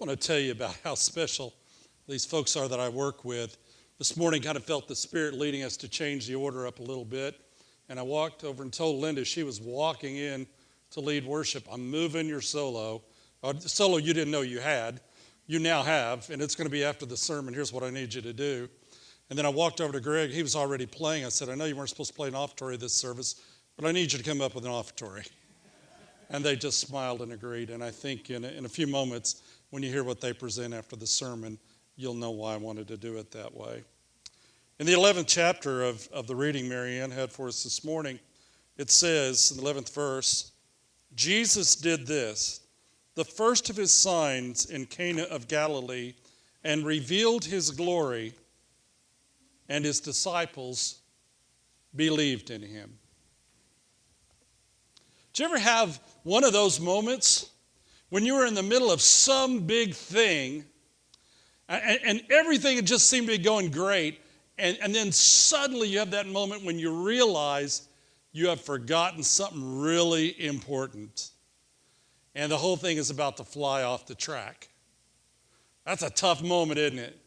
want to tell you about how special these folks are that I work with. This morning kind of felt the Spirit leading us to change the order up a little bit. And I walked over and told Linda, she was walking in to lead worship, I'm moving your solo. Solo you didn't know you had. You now have, and it's going to be after the sermon. Here's what I need you to do. And then I walked over to Greg. He was already playing. I said, I know you weren't supposed to play an offertory this service, but I need you to come up with an offertory. And they just smiled and agreed. And I think in a few moments, when you hear what they present after the sermon, you'll know why I wanted to do it that way. In the 11th chapter of the reading Marianne had for us this morning, it says in the 11th verse, Jesus did this, the first of his signs in Cana of Galilee, and revealed his glory, and his disciples believed in him. Did you ever have one of those moments when you were in the middle of some big thing and everything had just seemed to be going great, and then suddenly you have that moment when you realize you have forgotten something really important and the whole thing is about to fly off the track? That's a tough moment, isn't it?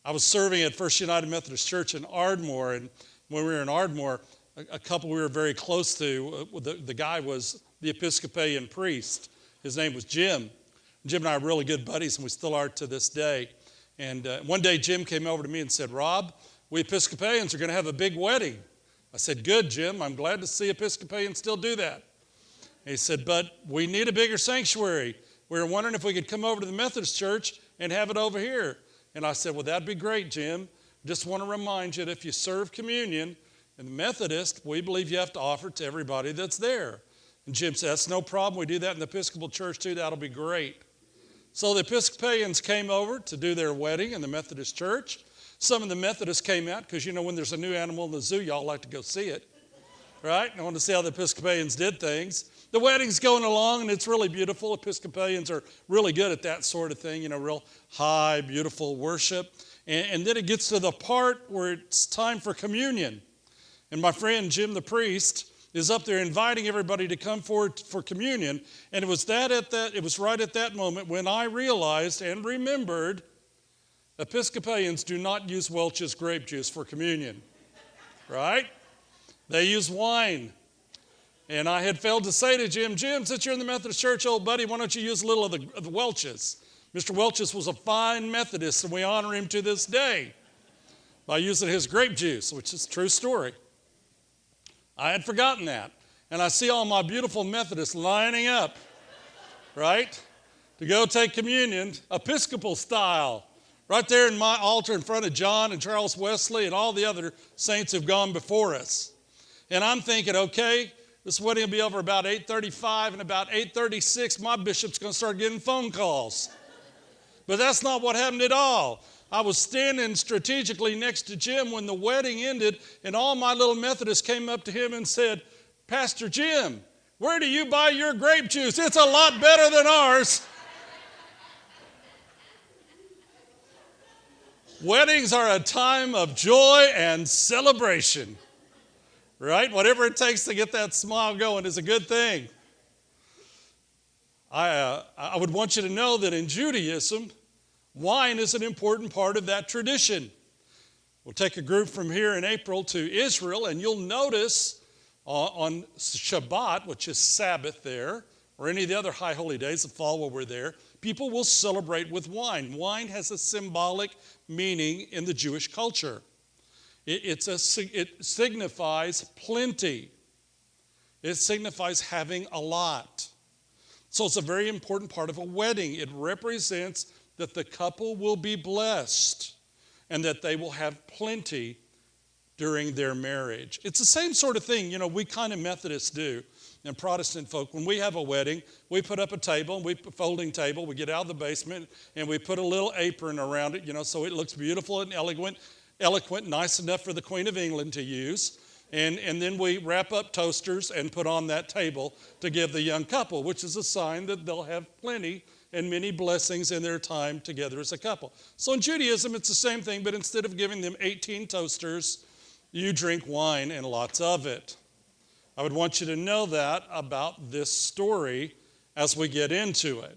I was serving at First United Methodist Church in Ardmore, and when we were in Ardmore, a couple we were very close to, the guy was the Episcopalian priest. His name was Jim. Jim and I are really good buddies, and we still are to this day. And one day Jim came over to me and said, Rob, we Episcopalians are going to have a big wedding. I said, good, Jim. I'm glad to see Episcopalians still do that. And he said, but we need a bigger sanctuary. We were wondering if we could come over to the Methodist Church and have it over here. And I said, well, that'd be great, Jim. Just want to remind you that if you serve communion, in the Methodist, we believe you have to offer it to everybody that's there. And Jim said, that's no problem. We do that in the Episcopal Church too. That'll be great. So the Episcopalians came over to do their wedding in the Methodist Church. Some of the Methodists came out because, you know, when there's a new animal in the zoo, y'all like to go see it, right? I want to see how the Episcopalians did things. The wedding's going along, and it's really beautiful. Episcopalians are really good at that sort of thing, you know, real high, beautiful worship. And then it gets to the part where it's time for communion. And my friend Jim the priest is up there inviting everybody to come forward for communion. And it was right at that moment when I realized and remembered Episcopalians do not use Welch's grape juice for communion, right? They use wine. And I had failed to say to Jim, since you're in the Methodist Church, old buddy, why don't you use a little of the Welch's? Mr. Welch's was a fine Methodist, and we honor him to this day by using his grape juice, which is a true story. I had forgotten that. And I see all my beautiful Methodists lining up, right, to go take communion, Episcopal style, right there in my altar in front of John and Charles Wesley and all the other saints who've gone before us. And I'm thinking, okay, this wedding will be over about 8:35, and about 8:36, my bishop's going to start getting phone calls. But that's not what happened at all. I was standing strategically next to Jim when the wedding ended, and all my little Methodists came up to him and said, Pastor Jim, where do you buy your grape juice? It's a lot better than ours. Weddings are a time of joy and celebration, right? Whatever it takes to get that smile going is a good thing. I would want you to know that in Judaism, wine is an important part of that tradition. We'll take a group from here in April to Israel, and you'll notice on Shabbat, which is Sabbath there, or any of the other high holy days that fall while we're there, people will celebrate with wine. Wine has a symbolic meaning in the Jewish culture. It signifies plenty. It signifies having a lot. So it's a very important part of a wedding. It represents that the couple will be blessed and that they will have plenty during their marriage. It's the same sort of thing, you know, we kind of Methodists do and Protestant folk. When we have a wedding, we put up a table, a folding table, we get out of the basement, and we put a little apron around it, you know, so it looks beautiful and eloquent, nice enough for the Queen of England to use. And then we wrap up toasters and put on that table to give the young couple, which is a sign that they'll have plenty and many blessings in their time together as a couple. So in Judaism, it's the same thing, but instead of giving them 18 toasters, you drink wine and lots of it. I would want you to know that about this story as we get into it.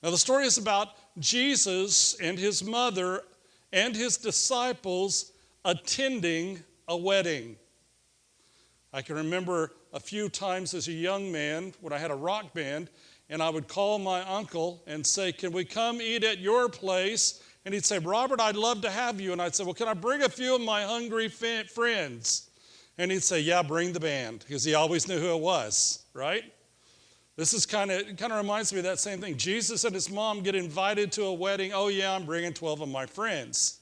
Now, the story is about Jesus and his mother and his disciples attending a wedding. I can remember a few times as a young man when I had a rock band, and I would call my uncle and say, "Can we come eat at your place?" And he'd say, "Robert, I'd love to have you." And I'd say, "Well, can I bring a few of my hungry friends?" And he'd say, "Yeah, bring the band," because he always knew who it was, right? This is kind of reminds me of that same thing. Jesus and his mom get invited to a wedding. "Oh yeah, I'm bringing 12 of my friends."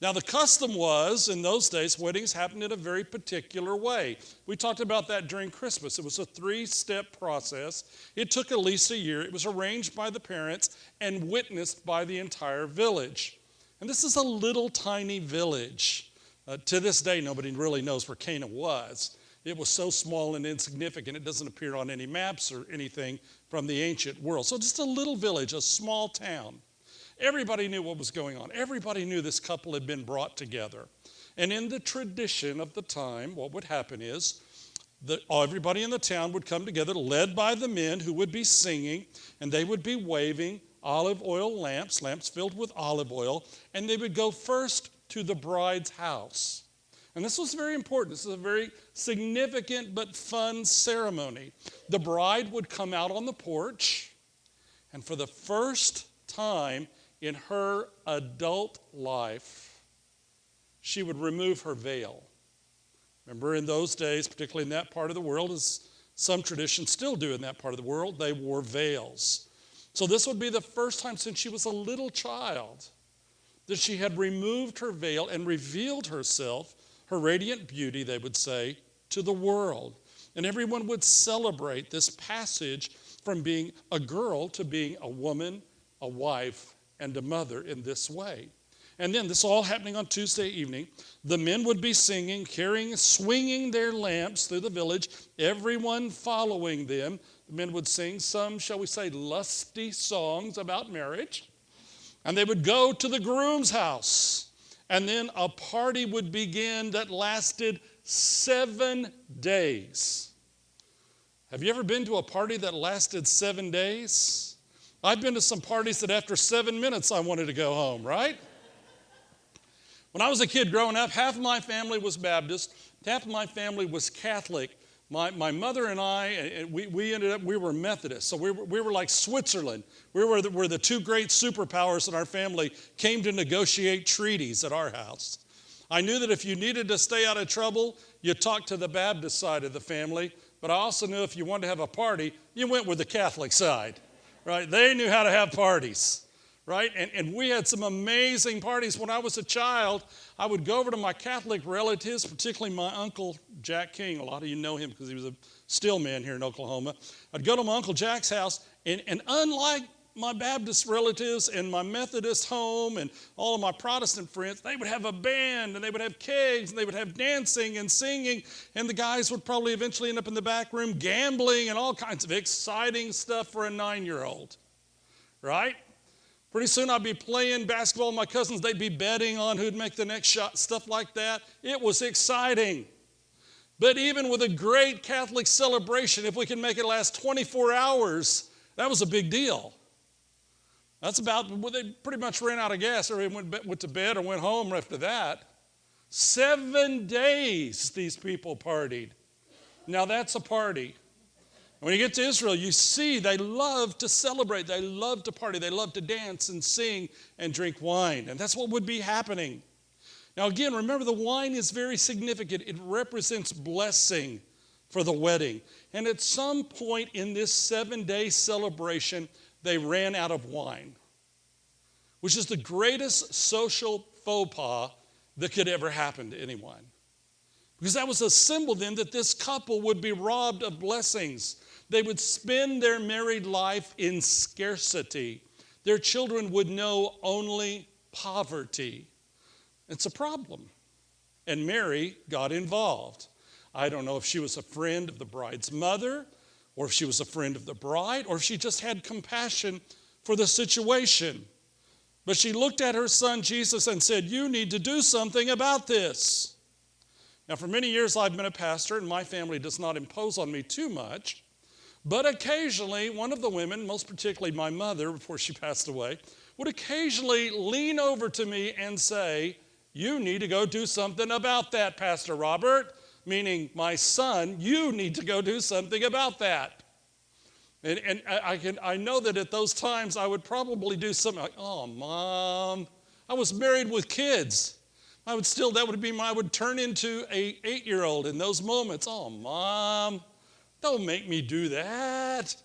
Now the custom was, in those days, weddings happened in a very particular way. We talked about that during Christmas. It was a 3-step process. It took at least a year. It was arranged by the parents and witnessed by the entire village. And this is a little tiny village. To this day, nobody really knows where Cana was. It was so small and insignificant, it doesn't appear on any maps or anything from the ancient world. So just a little village, a small town. Everybody knew what was going on. Everybody knew this couple had been brought together. And in the tradition of the time, what would happen is that everybody in the town would come together, led by the men who would be singing, and they would be waving olive oil lamps filled with olive oil, and they would go first to the bride's house. And this was very important. This is a very significant but fun ceremony. The bride would come out on the porch, and for the first time in her adult life, she would remove her veil. Remember, in those days, particularly in that part of the world, as some traditions still do in that part of the world, they wore veils. So this would be the first time since she was a little child that she had removed her veil and revealed herself, her radiant beauty, they would say, to the world. And everyone would celebrate this passage from being a girl to being a woman, a wife, and a mother in this way. And then this all happening on Tuesday evening. The men would be singing, swinging their lamps through the village, everyone following them. The men would sing some, shall we say, lusty songs about marriage. And they would go to the groom's house. And then a party would begin that lasted 7 days. Have you ever been to a party that lasted 7 days? I've been to some parties that after 7 minutes I wanted to go home, right? When I was a kid growing up, half of my family was Baptist, half of my family was Catholic. My mother and I, we were Methodist, so we were like Switzerland. We were the two great superpowers in our family came to negotiate treaties at our house. I knew that if you needed to stay out of trouble, you talked to the Baptist side of the family, but I also knew if you wanted to have a party, you went with the Catholic side. Right? They knew how to have parties, right? And we had some amazing parties. When I was a child, I would go over to my Catholic relatives, particularly my uncle, Jack King. A lot of you know him because he was a steel man here in Oklahoma. I'd go to my Uncle Jack's house, and unlike my Baptist relatives and my Methodist home and all of my Protestant friends, they would have a band, and they would have kegs, and they would have dancing and singing, and the guys would probably eventually end up in the back room gambling and all kinds of exciting stuff for a 9-year-old, right? Pretty soon I'd be playing basketball with my cousins. They'd be betting on who'd make the next shot, stuff like that. It was exciting. But even with a great Catholic celebration, if we can make it last 24 hours, that was a big deal. That's about, well, they pretty much ran out of gas. Everyone went to bed or went home after that. 7 days these people partied. Now that's a party. When you get to Israel, you see they love to celebrate. They love to party. They love to dance and sing and drink wine. And that's what would be happening. Now again, remember the wine is very significant. It represents blessing for the wedding. And at some point in this 7-day celebration, they ran out of wine, which is the greatest social faux pas that could ever happen to anyone. Because that was a symbol then that this couple would be robbed of blessings. They would spend their married life in scarcity. Their children would know only poverty. It's a problem. And Mary got involved. I don't know if she was a friend of the bride's mother, or if she was a friend of the bride, or if she just had compassion for the situation. But she looked at her son Jesus and said, "You need to do something about this." Now, for many years I've been a pastor, and my family does not impose on me too much. But occasionally, one of the women, most particularly my mother before she passed away, would occasionally lean over to me and say, "You need to go do something about that, Pastor Robert." Meaning, my son, you need to go do something about that. And I know that at those times I would probably do something like, "Oh, Mom, I was married with kids." I would turn into an 8-year-old in those moments. "Oh, Mom, don't make me do that."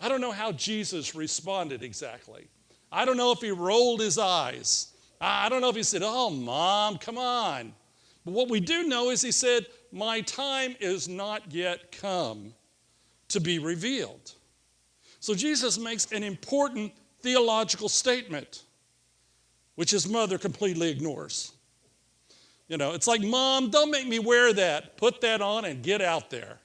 I don't know how Jesus responded exactly. I don't know if he rolled his eyes. I don't know if he said, "Oh, Mom, come on." But what we do know is he said, "My time is not yet come to be revealed." So Jesus makes an important theological statement, which his mother completely ignores. It's like, "Mom, don't make me wear that. Put that on and get out there."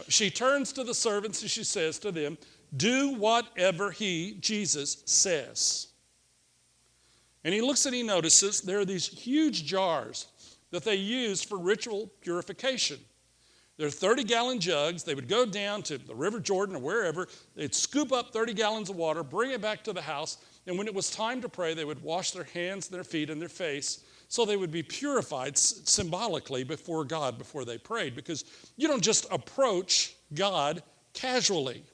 She turns to the servants and she says to them, "Do whatever Jesus says." And he looks and he notices there are these huge jars that they use for ritual purification. They're 30-gallon jugs. They would go down to the River Jordan or wherever. They'd scoop up 30 gallons of water, bring it back to the house, and when it was time to pray, they would wash their hands, their feet, and their face so they would be purified symbolically before God before they prayed. Because you don't just approach God casually.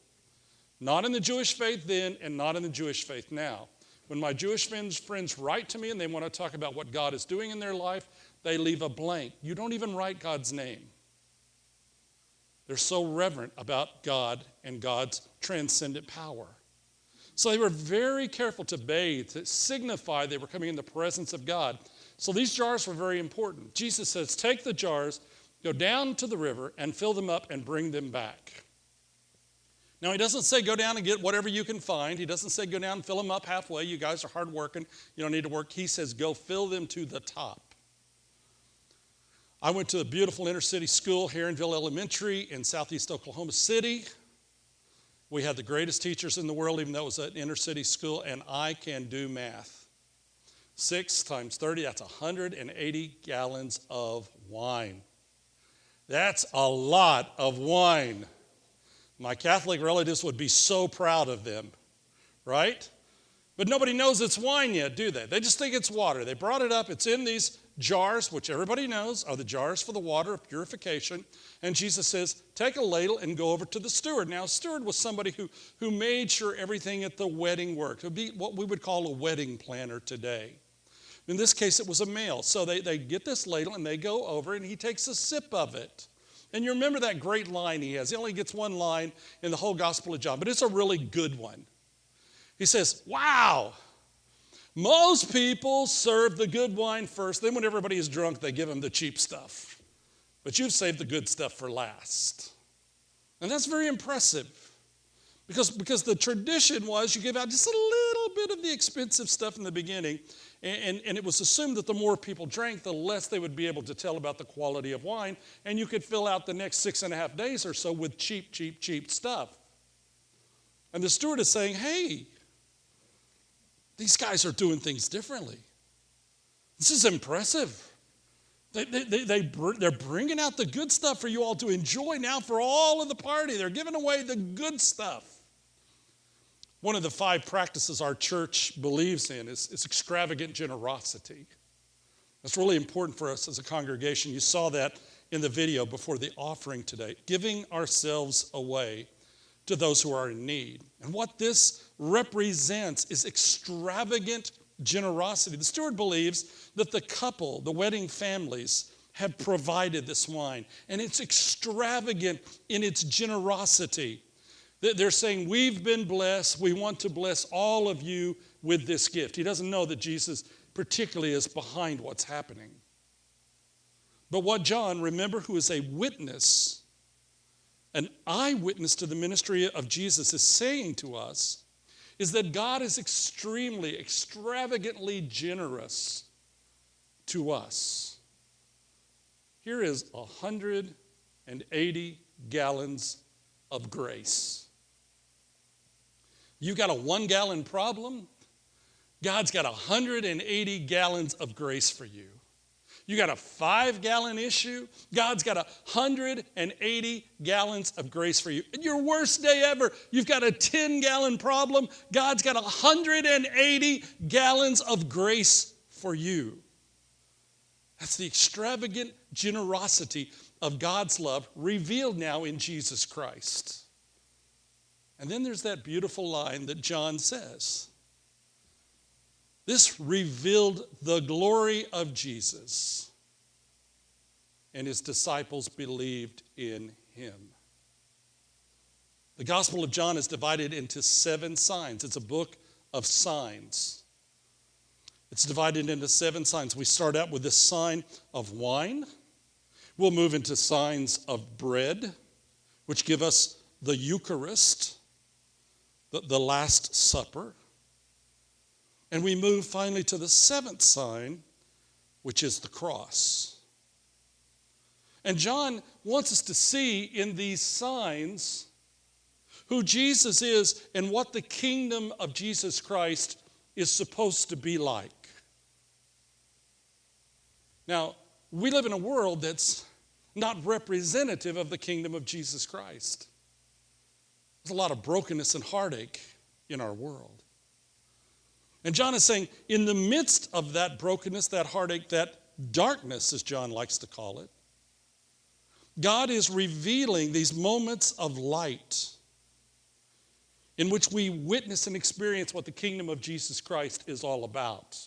Not in the Jewish faith then and not in the Jewish faith now. When my Jewish friends write to me and they want to talk about what God is doing in their life, they leave a blank. You don't even write God's name. They're so reverent about God and God's transcendent power. So they were very careful to bathe, to signify they were coming in the presence of God. So these jars were very important. Jesus says, "Take the jars, go down to the river and fill them up and bring them back." Now, he doesn't say go down and get whatever you can find. He doesn't say go down and fill them up halfway. You guys are hard working. You don't need to work. He says go fill them to the top. I went to a beautiful inner city school, Heronville Elementary in southeast Oklahoma City. We had the greatest teachers in the world, even though it was an inner city school, and I can do math. 6 times 30, that's 180 gallons of wine. That's a lot of wine. My Catholic relatives would be so proud of them, right? But nobody knows it's wine yet, do they? They just think it's water. They brought it up. It's in these jars, which everybody knows are the jars for the water of purification. And Jesus says, take a ladle and go over to the steward. Now, a steward was somebody who made sure everything at the wedding worked. It would be what we would call a wedding planner today. In this case, it was a male. So they get this ladle and they go over and he takes a sip of it. And you remember that great line he has. He only gets one line in the whole Gospel of John, but it's a really good one. He says, "Wow, most people serve the good wine first. Then when everybody is drunk, they give them the cheap stuff. But you've saved the good stuff for last." And that's very impressive because the tradition was you give out just a little bit of the expensive stuff in the beginning. And it was assumed that the more people drank, the less they would be able to tell about the quality of wine. And you could fill out the next 6.5 days or so with cheap stuff. And the steward is saying, "Hey, these guys are doing things differently. This is impressive. They're bringing out the good stuff for you all to enjoy now for all of the party. They're giving away the good stuff." One of the 5 practices our church believes in is extravagant generosity. That's really important for us as a congregation. You saw that in the video before the offering today. Giving ourselves away to those who are in need. And what this represents is extravagant generosity. The steward believes that the couple, the wedding families, have provided this wine. And it's extravagant in its generosity. They're saying, we've been blessed. We want to bless all of you with this gift. He doesn't know that Jesus particularly is behind what's happening. But what John, remember, who is a witness, an eyewitness to the ministry of Jesus, is saying to us is that God is extremely, extravagantly generous to us. Here is 180 gallons of grace. You got a 1-gallon problem? God's got 180 gallons of grace for you. You got a 5-gallon issue, God's got 180 gallons of grace for you. In your worst day ever, you've got a 10-gallon problem, God's got 180 gallons of grace for you. That's the extravagant generosity of God's love revealed now in Jesus Christ. And then there's that beautiful line that John says. This revealed the glory of Jesus, and his disciples believed in him. The Gospel of John is divided into 7 signs. It's a book of signs. It's divided into 7 signs. We start out with the sign of wine. We'll move into signs of bread, which give us the Eucharist, the Last Supper. And we move finally to the 7th sign, which is the cross. And John wants us to see in these signs who Jesus is and what the kingdom of Jesus Christ is supposed to be like. Now, we live in a world that's not representative of the kingdom of Jesus Christ. There's a lot of brokenness and heartache in our world. And John is saying, in the midst of that brokenness, that heartache, that darkness, as John likes to call it, God is revealing these moments of light in which we witness and experience what the kingdom of Jesus Christ is all about.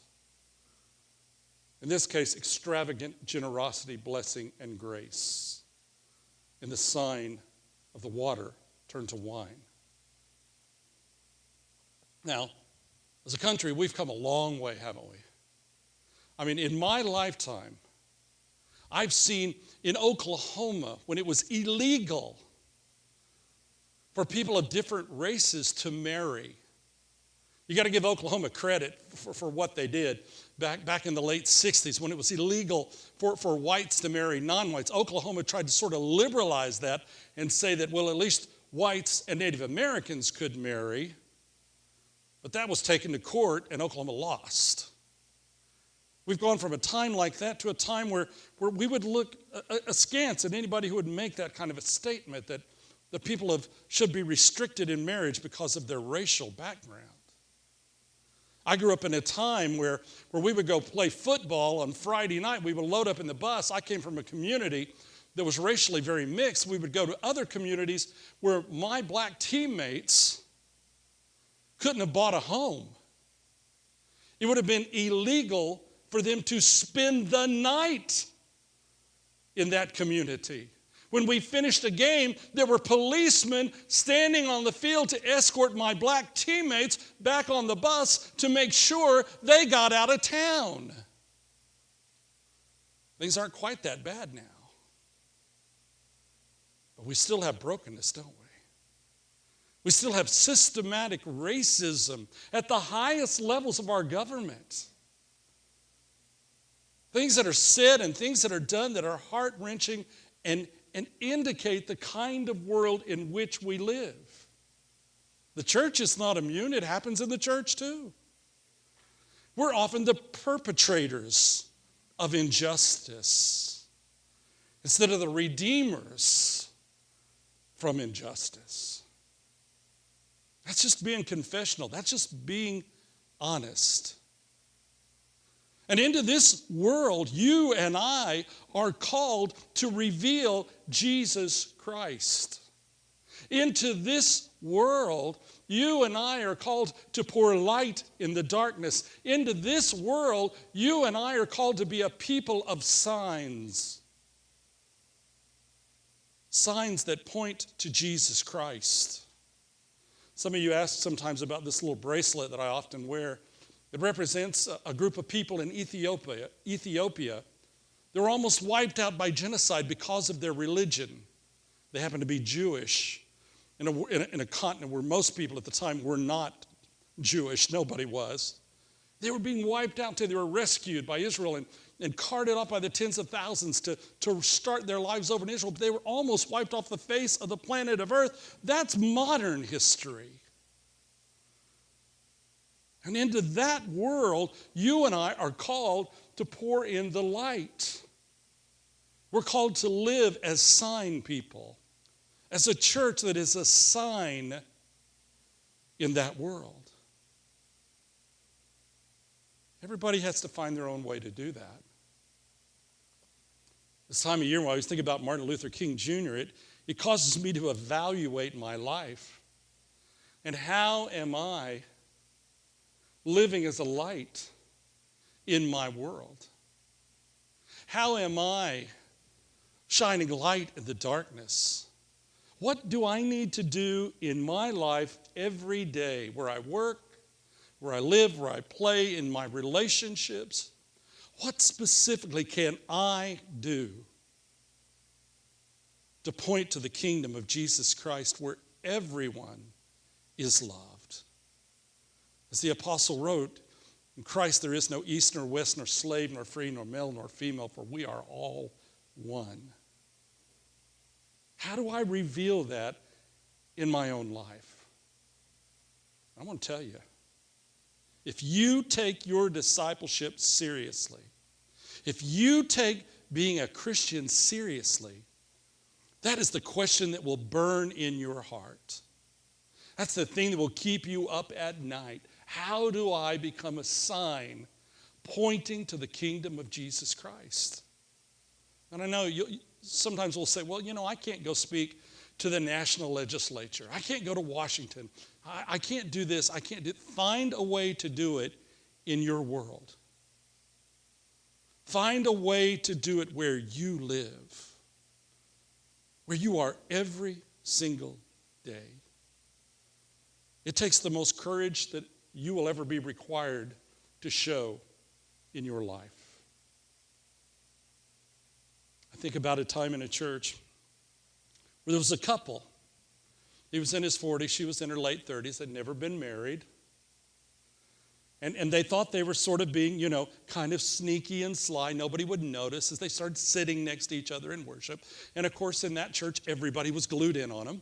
In this case, extravagant generosity, blessing, and grace. In the sign of the water turned to wine. Now, as a country, we've come a long way, haven't we? I mean, in my lifetime, I've seen in Oklahoma, when it was illegal for people of different races to marry. You got to give Oklahoma credit for what they did back in the late 60s when it was illegal for whites to marry non-whites. Oklahoma tried to sort of liberalize that and say that, well, at least whites and Native Americans could marry. But that was taken to court, and Oklahoma lost. We've gone from a time like that to a time where we would look askance at anybody who would make that kind of a statement that the people should be restricted in marriage because of their racial background. I grew up in a time where we would go play football on Friday night. We would load up in the bus. I came from a community that was racially very mixed. We would go to other communities where my black teammates couldn't have bought a home. It would have been illegal for them to spend the night in that community. When we finished a game, there were policemen standing on the field to escort my black teammates back on the bus to make sure they got out of town. Things aren't quite that bad now. But we still have brokenness, don't we? We still have systematic racism at the highest levels of our government. Things that are said and things that are done that are heart-wrenching and indicate the kind of world in which we live. The church is not immune. It happens in the church too. We're often the perpetrators of injustice instead of the redeemers from injustice. That's just being confessional. That's just being honest. And into this world, you and I are called to reveal Jesus Christ. Into this world, you and I are called to pour light in the darkness. Into this world, you and I are called to be a people of signs. Signs that point to Jesus Christ. Some of you ask sometimes about this little bracelet that I often wear. It represents a group of people in Ethiopia. They were almost wiped out by genocide because of their religion. They happened to be Jewish in a continent where most people at the time were not Jewish. Nobody was. They were being wiped out until they were rescued by Israel and carted off by the tens of thousands to start their lives over in Israel. But they were almost wiped off the face of the planet of Earth. That's modern history. And into that world, you and I are called to pour in the light. We're called to live as sign people, as a church that is a sign in that world. Everybody has to find their own way to do that. This time of year, when I was thinking about Martin Luther King Jr., it causes me to evaluate my life. And how am I living as a light in my world? How am I shining light in the darkness? What do I need to do in my life every day, where I work, where I live, where I play, in my relationships? What specifically can I do to point to the kingdom of Jesus Christ, where everyone is loved? As the apostle wrote, in Christ there is no east nor west, nor slave, nor free, nor male, nor female, for we are all one. How do I reveal that in my own life? I want to tell you, if you take your discipleship seriously, if you take being a Christian seriously, that is the question that will burn in your heart. That's the thing that will keep you up at night. How do I become a sign pointing to the kingdom of Jesus Christ? And I know sometimes we'll say, well, I can't go speak to the national legislature. I can't go to Washington. I can't do this. I can't do it. Find a way to do it in your world. Find a way to do it where you live, where you are every single day. It takes the most courage that you will ever be required to show in your life. I think about a time in a church where there was a couple. He was in his 40s, she was in her late 30s, had never been married. And they thought they were sort of being, kind of sneaky and sly. Nobody would notice as they started sitting next to each other in worship. And of course, in that church, everybody was glued in on them,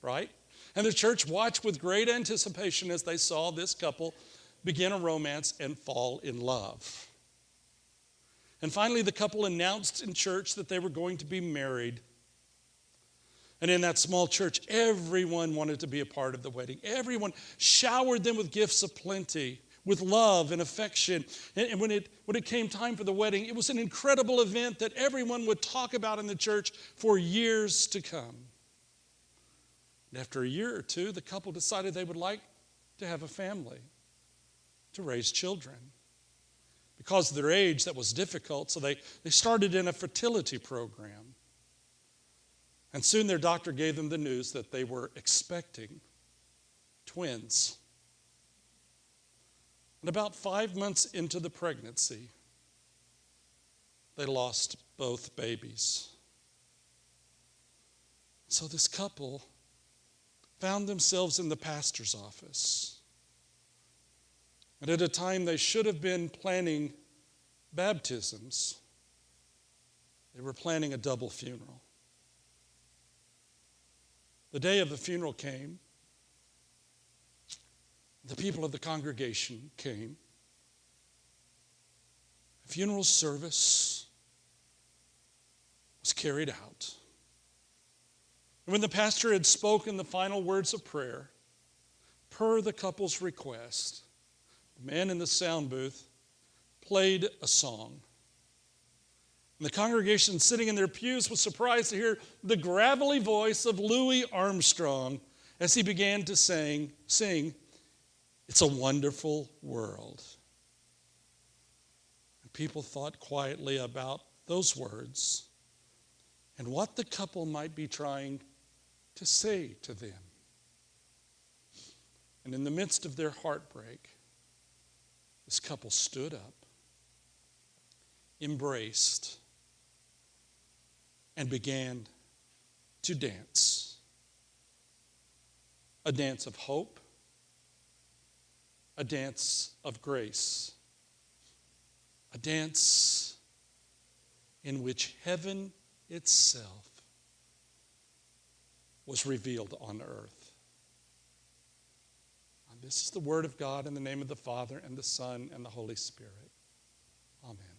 right? And the church watched with great anticipation as they saw this couple begin a romance and fall in love. And finally, the couple announced in church that they were going to be married. And in that small church, everyone wanted to be a part of the wedding. Everyone showered them with gifts of plenty, with love and affection. And when it came time for the wedding, it was an incredible event that everyone would talk about in the church for years to come. And after a year or two, the couple decided they would like to have a family, to raise children. Because of their age, that was difficult, so they started in a fertility program. And soon their doctor gave them the news that they were expecting twins. And about 5 months into the pregnancy, they lost both babies. So this couple found themselves in the pastor's office. And at a time they should have been planning baptisms, they were planning a double funeral. The day of the funeral came. The people of the congregation came. The funeral service was carried out. And when the pastor had spoken the final words of prayer, per the couple's request, the man in the sound booth played a song. And the congregation sitting in their pews was surprised to hear the gravelly voice of Louis Armstrong as he began to sing, "It's a Wonderful World." And people thought quietly about those words and what the couple might be trying to say to them. And in the midst of their heartbreak, this couple stood up, embraced, and began to dance. A dance of hope, a dance of grace, a dance in which heaven itself was revealed on earth. This is the word of God in the name of the Father and the Son and the Holy Spirit. Amen.